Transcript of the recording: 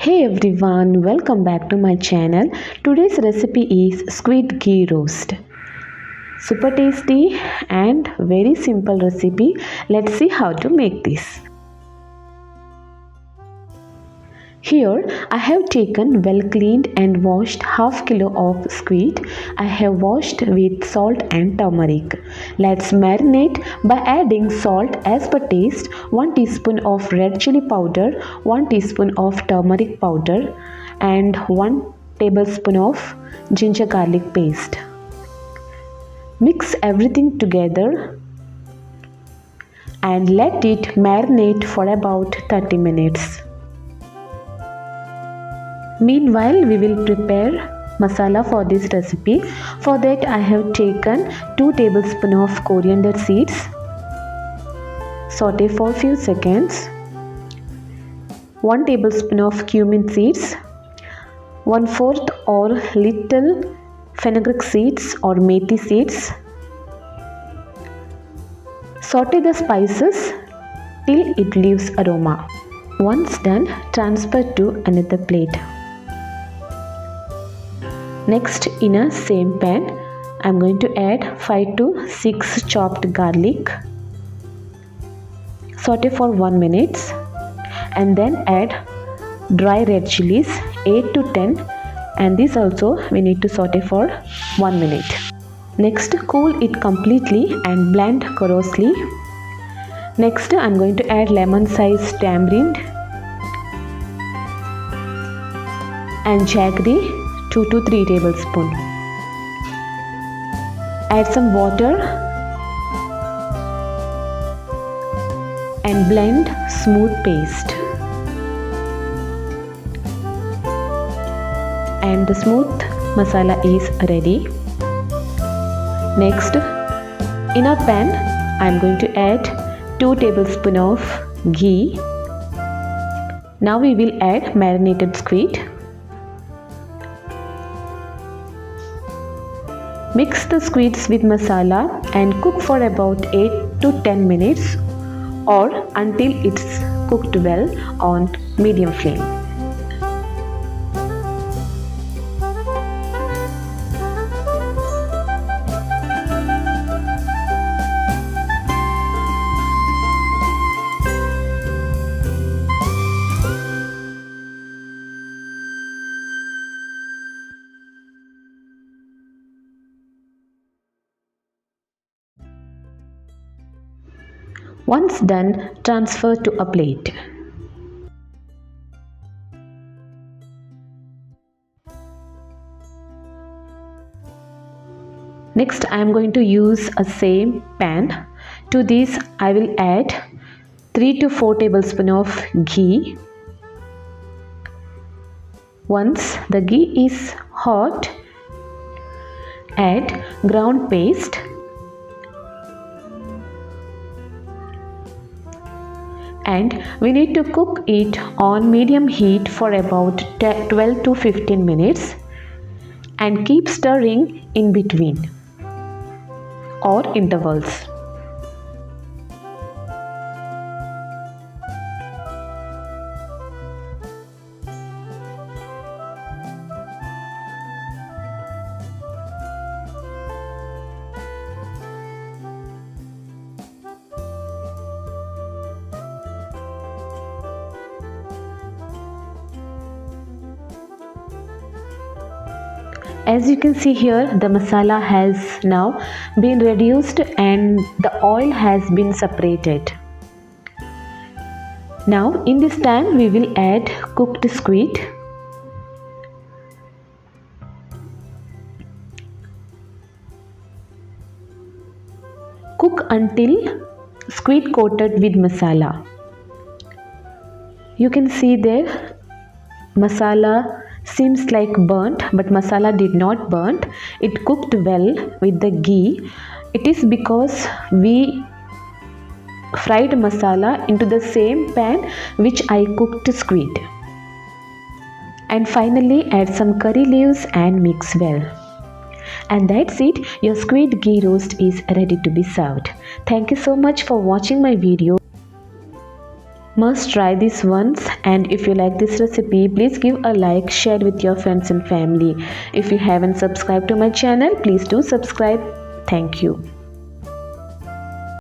Hey everyone, welcome back to my channel. Today's recipe is squid ghee roast. Super tasty and very simple recipe. Let's see how to make this. Here I have taken well cleaned and washed half kilo of squid. I have washed with salt and turmeric. Let's marinate by adding salt as per taste, 1 teaspoon of red chili powder, 1 teaspoon of turmeric powder and 1 tablespoon of ginger garlic paste. Mix everything together and let it marinate for about 30 minutes. Meanwhile, we will prepare masala for this recipe. For that, I have taken 2 tablespoons of coriander seeds. Saute for a few seconds. 1 tablespoon of cumin seeds. 1/4 or little fenugreek seeds or methi seeds. Saute the spices till it leaves aroma. Once done, transfer to another plate. Next, in a same pan, I am going to add 5 to 6 chopped garlic. Saute for 1 minute and then add dry red chilies 8 to 10, and this also we need to saute for 1 minute. Next, cool it completely and blend coarsely. Next, I am going to add lemon sized tamarind and jaggery 2 to 3 tablespoons. Add some water and blend smooth paste. And the smooth masala is ready. Next, in a pan, I am going to add 2 tablespoons of ghee. Now we will add marinated squid. Mix the squids with masala and cook for about 8 to 10 minutes or until it's cooked well on medium flame. Once done, transfer to a plate. Next, I am going to use a same pan. To this, I will add 3 to 4 tablespoons of ghee. Once the ghee is hot, add ground paste. And we need to cook it on medium heat for about 12 to 15 minutes and keep stirring in between or intervals. As you can see here, the masala has now been reduced and the oil has been separated. Now in this time we will add cooked squid. Cook until squid coated with masala. You can see there masala seems like burnt, but masala did not burnt. It cooked well with the ghee. It is because we fried masala into the same pan which I cooked squid. And finally add some curry leaves and mix well. And that's it, your squid ghee roast is ready to be served. Thank you so much for watching my video. Must try this once, and if you like this recipe, please give a like, share with your friends and family. If you haven't subscribed to my channel, please do subscribe. Thank you.